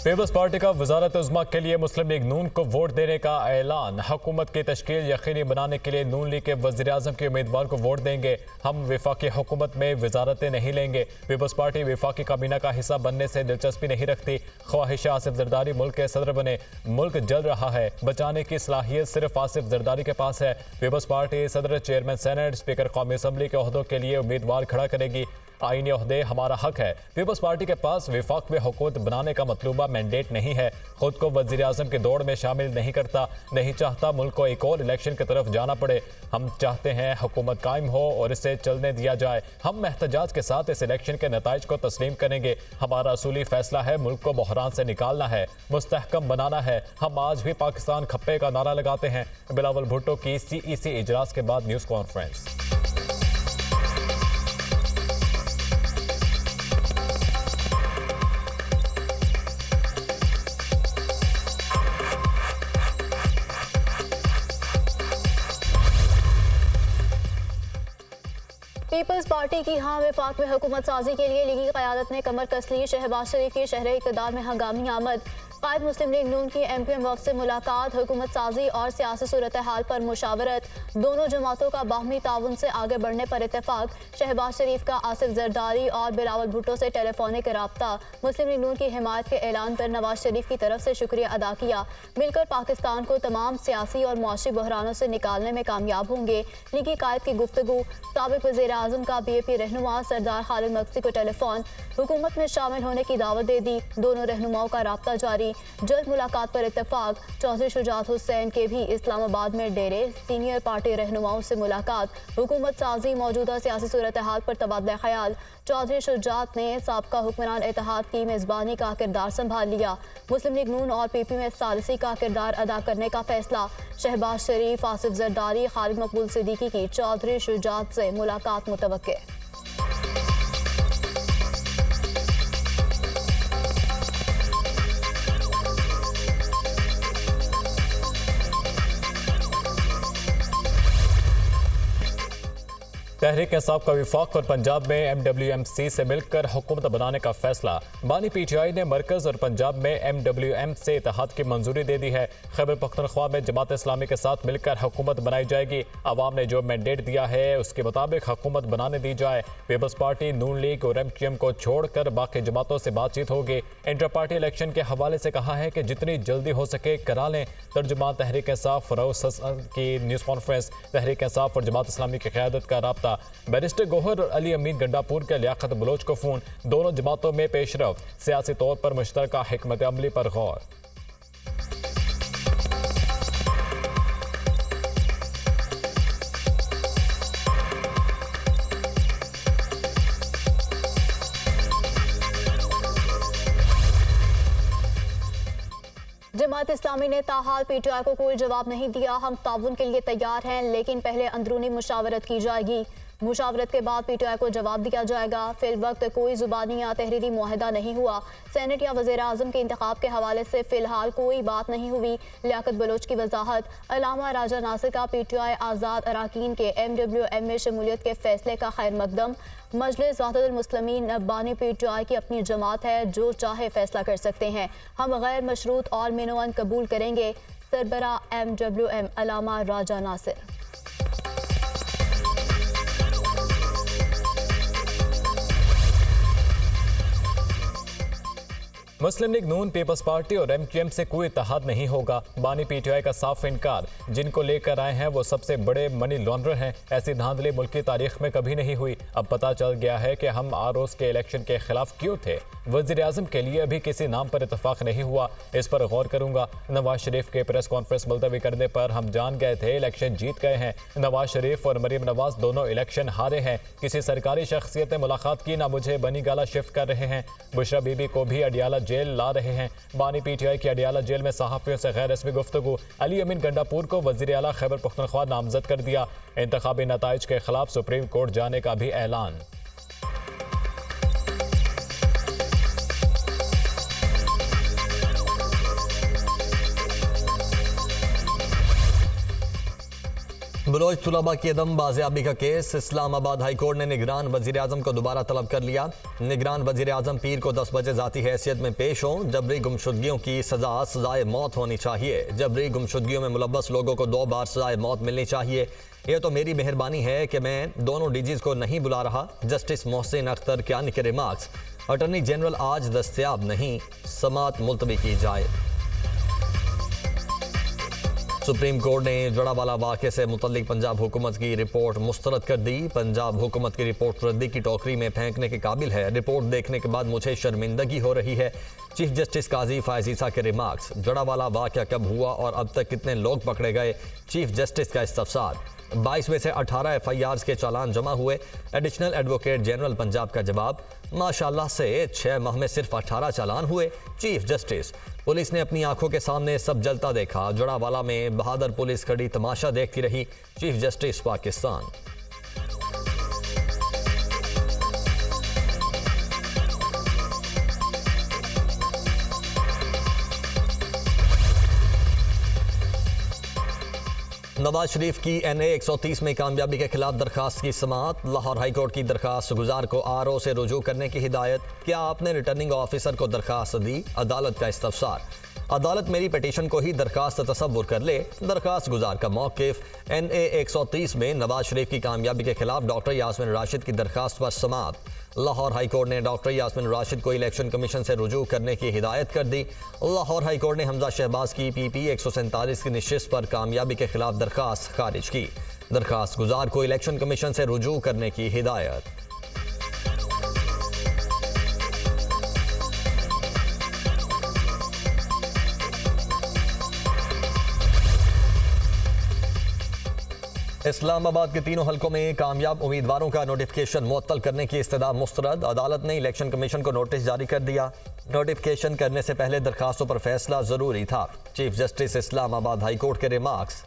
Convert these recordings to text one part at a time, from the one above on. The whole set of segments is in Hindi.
पीपल्स पार्टी का वजारत उज़्मा के लिए मुस्लिम लीग नून को वोट देने का ऐलान। हुकूमत की तश्कील यकीनी बनाने के लिए नून लीग के वज़ीर-ए-आज़म के उम्मीदवार को वोट देंगे। हम वफाकी हुकूमत में वजारतें नहीं लेंगे। पीपल्स पार्टी वफाकी काबीना का हिस्सा बनने से दिलचस्पी नहीं रखती। ख्वाहिश आसिफ जरदारी मुल्क के सदर बने। मुल्क जल रहा है, बचाने की सलाहियत सिर्फ आसिफ जरदारी के पास है। पीपल्स पार्टी सदर, चेयरमैन सेनेट, स्पीकर कौमी असम्बली के ओहदों के लिए उम्मीदवार खड़ा करेगी। आईनी ओहदे हमारा हक है। पीपल्स पार्टी के पास वफाक में हुकूमत बनाने का मतलूबा मैंडेट नहीं है। खुद को वज़ीर आज़म की दौड़ में शामिल नहीं करता, नहीं चाहता मुल्क को एक और इलेक्शन की तरफ जाना पड़े। हम चाहते हैं हुकूमत कायम हो और इसे चलने दिया जाए। हम एहतजाज के साथ इस इलेक्शन के नताइज को तस्लीम करेंगे। हमारा असूली फैसला है मुल्क को बहरान से निकालना है, मुस्तहकम बनाना है। हम आज भी पाकिस्तान खप्पे का नारा लगाते हैं। बिलावल भुट्टो की CEC इजलास के बाद न्यूज़ कॉन्फ्रेंस। पीपल्स पार्टी की हाँ वफाक में हुकूमत साजी के लिए लीगी क़यादत ने कमर कस ली। शहबाज शरीफ की शहर इक़्तिदार में हंगामी आमद। कायद मुस्लिम लीग नून की MQM वफ़द से मुलाकात। हुकूमत साजी और सियासी सूरत हाल पर मुशावरत। दोनों जमातों का बाहमी ताउन से आगे बढ़ने पर इत्तेफाक। शहबाज शरीफ का आसिफ जरदारी और बिलावल भुट्टो से टेलीफोनिक रब्ता। मुस्लिम लीग नून की हिमायत के ऐलान पर नवाज शरीफ की तरफ से शुक्रिया अदा किया। मिलकर पाकिस्तान को तमाम सियासी और मुआशी बहरानों से निकालने में कामयाब होंगे। लीगी कायद की गुफ्तगू। साबिक वज़ीर आज़म का BAP रहनुमा सरदार खालिद मकसी को टेलीफोन। हुकूमत में शामिल होने की दावत दे दी। दोनों रहनुमाओं का राब्ता जारी। जल्द मुलाकात पर इत्तेफाक। चौधरी शुजात हुसैन के भी इस्लामाबाद में डेरे। सीनियर पार्टी रहनुमाओं से मुलाकात। हुकूमत साजी, मौजूदा सियासी सूरत हाल पर तबादला ख्याल। चौधरी शुजात ने साबका हुक्मरान इत्तेहाद की मेज़बानी का किरदार संभाल लिया। मुस्लिम लीग नून और PP में सालिसी का किरदार अदा करने का फैसला। शहबाज शरीफ, आसिफ जरदारी, खालिद मकबूल सिद्दीकी की चौधरी शुजात से मुलाकात मुतवक्के। तहरीक इंसाफ का वफाक और पंजाब में MWMC से मिलकर हुकूमत बनाने का फैसला। बानी PTI ने मरकज और पंजाब में MWM से इत्तेहाद की मंजूरी दे दी है। खैबर पख्तूनख्वा में जमात इस्लामी के साथ मिलकर हुकूमत बनाई जाएगी। अवाम ने जो मैंडेट दिया है उसके मुताबिक हुकूमत बनाने दी जाए। पीपल्स पार्टी, नून लीग और MQM को छोड़कर बाकी जमातों से बातचीत होगी। इंटर पार्टी इलेक्शन के हवाले से कहा है कि जितनी जल्दी हो सके करा लें। तर्जुमान तहरीक इंसाफ फरोज की न्यूज़ कॉन्फ्रेंस। तहरीक इंसाफ और जमात इस्लामी की क़यादत का राब्ता। बैरिस्टर गौहर और अली अमीन गंडापुर के लियाकत बलोच को फोन। दोनों जमातों में पेशरफ। सियासी तौर पर मुश्तरका हिकमत अमली पर गौर। जमात इस्लामी ने ताहाल PTI को कोई जवाब नहीं दिया। हम ताउन के लिए तैयार हैं, लेकिन पहले अंदरूनी मुशावरत की जाएगी। मुशावरत के बाद PTI को जवाब दिया जाएगा। फिल वक्त कोई जुबानी या तहरीरी मुआहदा नहीं हुआ। सेनेट या वज़ीर आज़म के इंतखाब के हवाले से फ़िलहाल कोई बात नहीं हुई। लियाकत बलोच की वजाहत। अल्लामा राजा नासिर का PTI आज़ाद अरकान के MWM में शमूलियत के फैसले का खैर मकदम। मजलिस वहदतुल मुस्लिमीन बानी PTI की अपनी जमात है, जो चाहे फैसला कर सकते हैं। हम गैर मशरूत और मिनोअन कबूल करेंगे। सरबरा MWM अल्लामा राजा नासिर। मुस्लिम लीग नून, पीपल्स पार्टी और MQM से कोई इत्तेहाद नहीं होगा। बानी PTI का साफ इनकार। जिनको लेकर आए हैं वो सबसे बड़े मनी लॉन्ड्रर हैं। ऐसी धांधली मुल्क की तारीख में कभी नहीं हुई। अब पता चल गया है कि हम ROs के इलेक्शन के खिलाफ क्यों थे। वज़ीर आज़म के लिए अभी किसी नाम पर इत्तेफाक नहीं हुआ। इस पर गौर करूंगा। नवाज शरीफ के प्रेस कॉन्फ्रेंस मुलतवी करने पर हम जान गए थे इलेक्शन जीत गए हैं। नवाज शरीफ और मरीम नवाज दोनों इलेक्शन हारे हैं। किसी सरकारी शख्सियत ने मुलाकात की ना मुझे बनी गाला शिफ्ट कर रहे हैं। बुशरा बीबी को भी अडियाला जेल ला रहे हैं। बानी PTI की अडियाला जेल में सहाफ़ियों से गैर रस्मी गुफ्तगू। अली अमीन गंडापुर को वज़ीर आला खैबर पख्तूनख्वा नामजद कर दिया। इंतखाबी नताइज के खिलाफ सुप्रीम कोर्ट जाने का भी ऐलान। बलोच तुलबा की अदम बाजियाबी का केस। इस्लामाबाद हाई कोर्ट ने निगरान वजीर आजम को दोबारा तलब कर लिया। निगरान वजीर आजम पीर को 10 बजे जाती हैसियत में पेश हों। जबरी गुमशुदगियों की सजा सजाए मौत होनी चाहिए। जबरी गुमशुदगियों में मुलव्वस लोगों को 2 बार सजाए मौत मिलनी चाहिए। यह तो मेरी मेहरबानी है कि मैं दोनों डीजीज को नहीं बुला रहा। जस्टिस मोहसिन अख्तर क्यानी के रिमार्क्स। अटॉर्नी जनरल आज दस्तयाब नहीं, समात मुलतवी की जाए। सुप्रीम कोर्ट ने जड़ावाला वाक़े से मुतल्लिक पंजाब हुकूमत की रिपोर्ट मुस्तरद कर दी। पंजाब हुकूमत की रिपोर्ट रद्दी की टोकरी में फेंकने के काबिल है। रिपोर्ट देखने के बाद मुझे शर्मिंदगी हो रही है। चीफ जस्टिस काजी फायजीसा के रिमार्क्स। जड़ावाला वाक़या कब हुआ और अब तक कितने लोग पकड़े गए, चीफ जस्टिस का इस्तफसार। 22 में से 18 FIRs के चालान जमा हुए। एडिशनल एडवोकेट जनरल पंजाब का जवाब, माशाल्लाह से 6 माह में सिर्फ 18 चालान हुए। चीफ जस्टिस, पुलिस ने अपनी आंखों के सामने सब जलता देखा। जड़ावाला में बहादुर पुलिस खड़ी तमाशा देखती रही। Chief justice Pakistan. नवाज शरीफ की NA 130 में कामयाबी के खिलाफ दरखास्त की समाअत। लाहौर हाई कोर्ट की दरखास्त गुजार को RO से रुजू करने की हिदायत। क्या आपने रिटर्निंग ऑफिसर को दरखास्त दी, अदालत का इस्तफसार। अदालत मेरी पिटीशन को ही दरखास्त तसव्वुर कर ले। दरखास्त गुजार का मौक़िफ़। NA 130 में नवाज शरीफ की कामयाबी के खिलाफ डॉक्टर यास्मीन राशिद की दरखास्त पर समाअत। लाहौर हाई कोर्ट ने डॉक्टर यास्मीन राशिद को इलेक्शन कमीशन से रुजू करने की हिदायत कर दी। लाहौर हाई कोर्ट ने हमजा शहबाज की PP 147 की नशिस्त पर कामयाबी के खिलाफ दरखास्त खारिज की। दरखास्त गुजार को इलेक्शन कमीशन से रुजू करने की हिदायत। इस्लामाबाद के तीनों हलकों में कामयाब उम्मीदवारों का नोटिफिकेशन मुअत्तल करने की इस्तदा मुस्तरद। अदालत ने इलेक्शन कमीशन को नोटिस जारी कर दिया। नोटिफिकेशन करने से पहले दरखास्तों पर फैसला जरूरी था। Chief justice Islamabad high court के रिमार्क्स।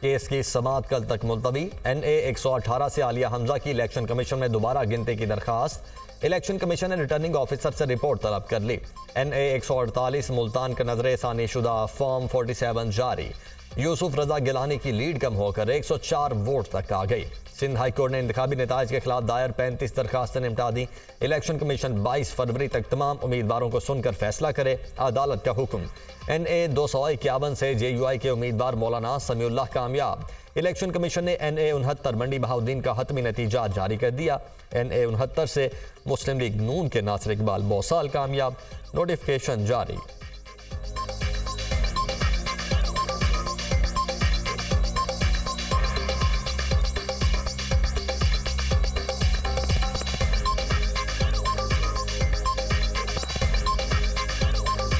केस की समाअत कल तक मुलतवी। NA 118 से आलिया हमजा की इलेक्शन कमीशन में दोबारा गिनती की दरखास्त। इलेक्शन कमीशन ने रिटर्निंग ऑफिसर से रिपोर्ट तलब कर ली। NA 148 मुल्तान का नजर सानी शुदा फॉर्म 47 जारी। यूसुफ रजा गिलानी की लीड कम होकर 104 वोट तक आ गई। सिंध हाई कोर्ट ने इंतखाबी नताइज के खिलाफ दायर 35 दरखास्तें निपटा दी। इलेक्शन कमीशन 22 फरवरी तक तमाम उम्मीदवारों को सुनकर फैसला करे, अदालत का हुक्म। NA 251 से JUI के उम्मीदवार मौलाना समीउल्लाह कामयाब। इलेक्शन कमीशन ने NA 69 मंडी बहाउद्दीन का हतमी नतीजा जारी कर दिया। NA 69 से मुस्लिम लीग नून के नासिर इकबाल बौसाल कामयाब। नोटिफिकेशन जारी।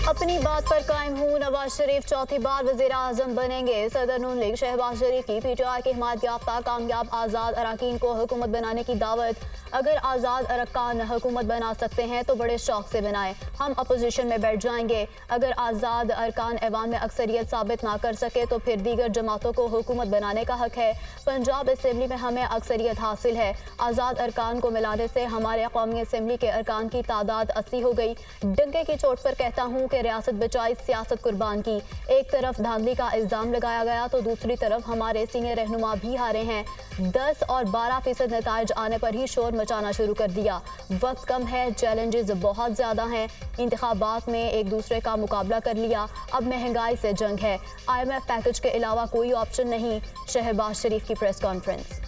अपनी बात पर कायम हूँ, नवाज शरीफ चौथी बार वज़ीर आज़म बनेंगे। सदर नून लीग शहबाज शरीफ की PTI की हिमायत याफ्ता कामयाब आज़ाद अरकान को हुकूमत बनाने की दावत। अगर आज़ाद अरकान हुकूमत बना सकते हैं तो बड़े शौक से बनाएं, हम अपोजिशन में बैठ जाएंगे। अगर आज़ाद अरकान ऐवान में अक्सरियत साबित ना कर सके तो फिर दीगर जमातों को हुकूमत बनाने का हक है। पंजाब असम्बली में हमें अक्सरियत हासिल है। आज़ाद अरकान को मिलाने से हमारे कौमी असम्बली के अरकान की तादाद 80 हो गई। डंके की चोट पर कहता हूँ कि रियासत बचाई, सियासत कुर्बान की। एक तरफ धांधली का इल्ज़ाम लगाया गया तो दूसरी तरफ हमारे सीनियर रहनुमा भी हारे हैं। 10 और 12% नताइज आने पर ही शोर मचाना शुरू कर दिया। वक्त कम है, चैलेंजेस बहुत ज़्यादा हैं। इंतखाबात में एक दूसरे का मुकाबला कर लिया, अब महंगाई से जंग है। IMF पैकेज के अलावा कोई ऑप्शन नहीं। शहबाज शरीफ की प्रेस कॉन्फ्रेंस।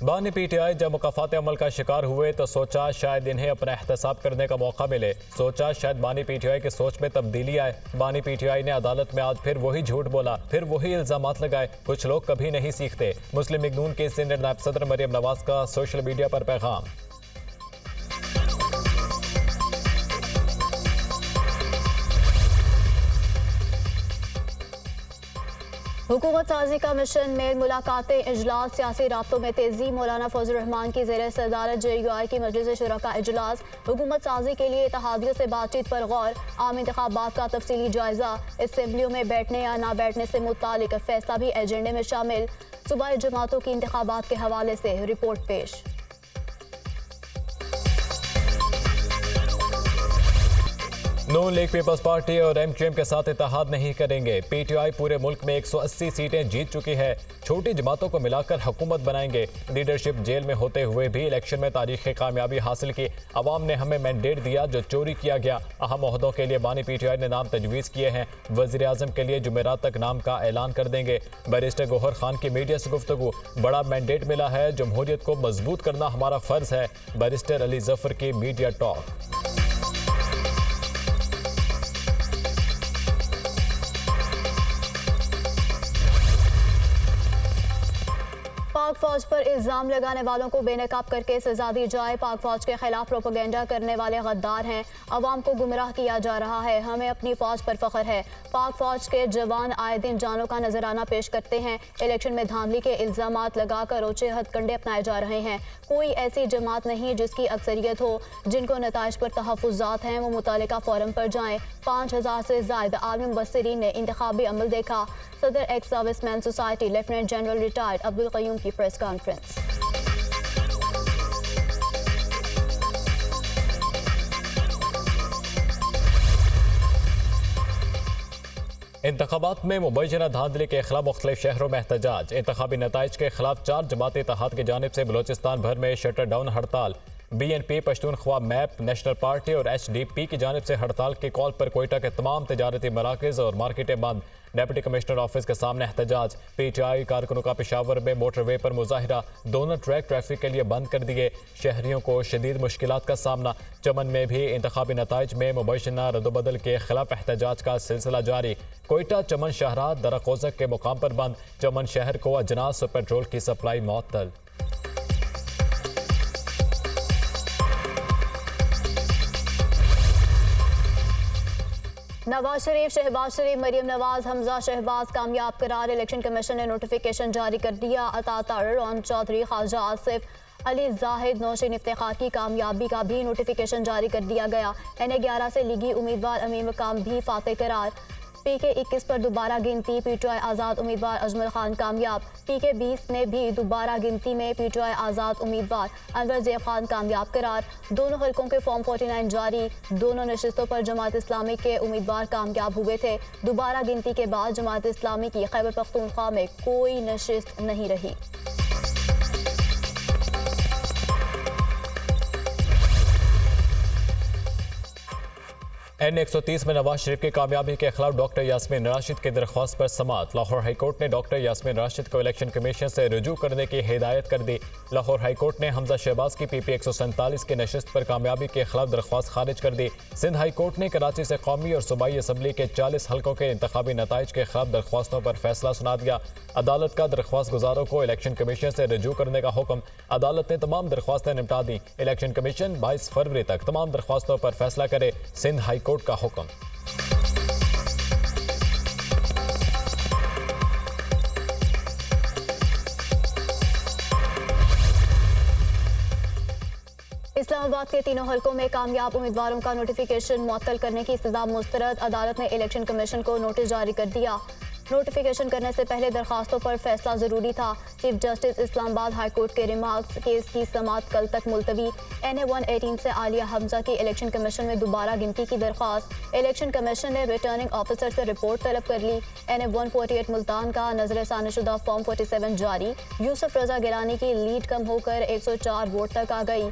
बानी PTI जब मुकाफात अमल का शिकार हुए तो सोचा शायद इन्हें अपना एहतसाब करने का मौका मिले। सोचा शायद बानी PTI की सोच में तब्दीली आए। बानी PTI ने अदालत में आज फिर वही झूठ बोला, फिर वही इल्जामात लगाए। कुछ लोग कभी नहीं सीखते। मुस्लिम लीग नून के सीनियर नायब सदर मरियम नवाज का सोशल मीडिया पर पैगाम। हुकूमत साजी का मिशन मेल मुलाकातें इजलास सियासी राब्तों में तेजी। मौलाना फजल रहमान की ज़ेर सदारत JUI की मजलिस शुरा इजलास। हुकूमत साजी के लिए इत्तेहादियों से बातचीत पर गौर। आम इंतखाबात का तफसीली जायजा। असम्बलियों में बैठने या ना बैठने से मुतालिक फैसला भी एजेंडे में शामिल। सूबाई जमातों की इंतखाबात के हवाले से रिपोर्ट पेश। नून लीग पीपल्स पार्टी और एमक्यूएम के साथ इत्तेहाद नहीं करेंगे। पीटीआई पूरे मुल्क में 180 सीटें जीत चुकी है। छोटी जमातों को मिलाकर हुकूमत बनाएंगे। लीडरशिप जेल में होते हुए भी इलेक्शन में तारीखी कामयाबी हासिल की। अवाम ने हमें मैंडेट दिया जो चोरी किया गया। अहम ओहदों के लिए बानी पीटीआई ने नाम तजवीज़ किए हैं। वज़ीर आज़म के लिए जुमेरात तक नाम का ऐलान कर देंगे। बैरिस्टर गौहर खान की मीडिया से गुफ्तगू, बड़ा मैंडेट मिला है, जमहूरियत को मजबूत करना हमारा फ़र्ज है। बैरिस्टर अली जफर की मीडिया टॉक। पाक फौज पर इल्जाम लगाने वालों को बेनकाब करके सजा दी जाए। पाक फौज के खिलाफ प्रोपेगेंडा करने वाले गद्दार हैं। अवाम को गुमराह किया जा रहा है। हमें अपनी फौज पर फख्र है। पाक फौज के जवान आए दिन जानों का नजराना पेश करते हैं। इलेक्शन में धांधली के इल्जामात लगाकर ऊंचे हथकंडे अपनाए जा रहे हैं। कोई ऐसी जमात नहीं जिसकी अक्सरियत हो। जिनको नताइज पर तहफ़्फ़ुज़ात हैं वो मुतालिका फोरम पर जाएं। 5000 से ज़ायद आलमी मुबस्सिरीन ने इंतखाबी अमल देखा। सदर ex serviceman society lieutenant general retired Abdul Qayyum की प्रेस कॉन्फ्रेंस। इंतखाबात में मुबैना धांधली के खिलाफ मुख्तलिफ शहरों में एहतजाज। इंतखाबी नताइज के खिलाफ 4 जमाती इत्तेहाद की जानिब से बलोचिस्तान भर में शटर डाउन हड़ताल। BNP Pashtunkhwa map national party और HDP की जानिब से हड़ताल के कॉल पर कोयटा के तमाम तजारती मराकज़ और मार्केटें बंद। डिप्टी कमिश्नर ऑफिस के सामने एहतजाज। PTI कारकुनों का पेशावर में मोटरवे पर मुजाहिरा। दोनों ट्रैक ट्रैफिक के लिए बंद कर दिए। शहरियों को शदीद मुश्किलात का सामना। चमन में भी इंतखाबी नताइज में मुबैना रद्दबदल के खिलाफ एहतजाज का सिलसिला जारी। कोयटा चमन शाहराह दरकोज़क के मुकाम पर बंद। चमन शहर को अजनास और पेट्रोल की सप्लाई मुअत्तल। नवाज शरीफ, शहबाज शरीफ, मरीम नवाज, हमजा शहबाज कामयाब करार। इलेक्शन कमीशन ने नोटिफिकेशन जारी कर दिया। अता तारर, रौन चौधरी, ख्वाजा आसिफ अली जाहिद, नौशीन इफ्तिखार की कामयाबी का भी नोटिफिकेशन जारी कर दिया गया। NA11 से लीगी उम्मीदवार अमीर मकाम भी फाते करार। PK21 पर दोबारा गिनती। PTI आज़ाद उम्मीदवार अजमल खान कामयाब। PK20 में भी दोबारा गिनती में PTI आज़ाद उम्मीदवार अनवर ज़ैब खान कामयाब करार। दोनों हलकों के फॉर्म 49 जारी। दोनों नशिस्तों पर जमात इस्लामी के उम्मीदवार कामयाब हुए थे। दोबारा गिनती के बाद जमात इस्लामी की खैबर पख्तूनख्वा में कोई नशिस्त नहीं रही। N130 में नवाज शरीफ की कामयाबी के खिलाफ डॉक्टर यास्मीन राशिद की दरख्वास्त पर समाअत। लाहौर हाईकोर्ट ने डॉक्टर यास्मीन राशिद को इलेक्शन कमीशन से रुजू करने की हिदायत कर दी। लाहौर हाईकोर्ट ने हमजा शहबाज की PP 147 की नशिस्त पर कामयाबी के खिलाफ दरख्वास्त खारिज कर दी। सिंध हाई कोर्ट ने कराची से कौमी और सूबाई असम्बली के 40 हल्कों के इंतखाबी नताइज के खिलाफ दरख्वास्तों पर फैसला सुना दिया। अदालत का दरख्वास्त गुजारों को इलेक्शन कमीशन से रुजू करने का हुक्म। अदालत ने तमाम दरख्वास्तें निपटा दी। इलेक्शन कमीशन 22 फरवरी तक तमाम दरख्वास्तों पर फैसला करे। सिंध हाई कोर्ट का हुक्म। इस्लामाबाद के तीनों हलकों में कामयाब उम्मीदवारों का नोटिफिकेशन मुअत्तल करने की इस्तदा मुस्तरद। अदालत ने इलेक्शन कमीशन को नोटिस जारी कर दिया। नोटिफिकेशन करने से पहले दरखास्तों पर फैसला जरूरी था। Chief justice Islamabad high court के रिमार्क्स। केस की समाअत कल तक मुलतवी। NA118 से आलिया हमजा की इलेक्शन कमीशन में दोबारा गिनती की दरख्वास्त। इलेक्शन कमीशन ने रिटर्निंग ऑफिसर से रिपोर्ट तलब कर ली। NA148 मुल्तान का नजरसानी शुदा फॉर्म 47 जारी। यूसुफ रजा गिलानी की लीड कम होकर 104 वोट तक आ गई।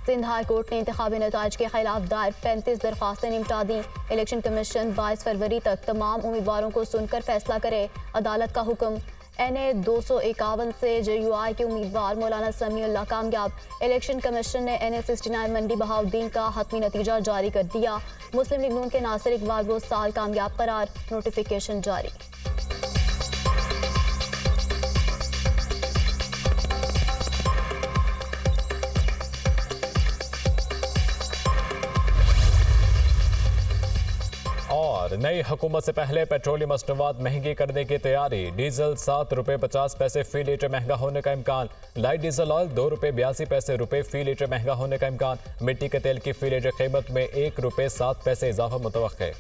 सिंध हाई कोर्ट ने इंतखाबी नताइज के खिलाफ दायर 35 दरख्वास्तें निपटा दी। इलेक्शन कमीशन 22 फरवरी तक तमाम उम्मीदवारों को सुनकर फैसला करे। अदालत का हुक्म। NA251 से JUI के उम्मीदवार मौलाना समीउल्लाह कामयाब। इलेक्शन कमीशन ने NA69 मंडी बहाउद्दीन का हतमी नतीजा जारी कर दिया। मुस्लिम लीग नून के नासिर इकबाल वो साल कामयाब करार। नोटिफिकेशन जारी। और नई हुकूमत से पहले पेट्रोलियम मसनूआत महंगी करने की तैयारी। डीजल 7 रुपये 50 पैसे फी लीटर महंगा होने का इम्कान। लाइट डीजल ऑयल 2 रुपये 82 पैसे रुपये फी लीटर महंगा होने का इम्कान। मिट्टी के तेल की फी लीटर कीमत में 1 रुपये 7 पैसे इजाफा मुतवक्के।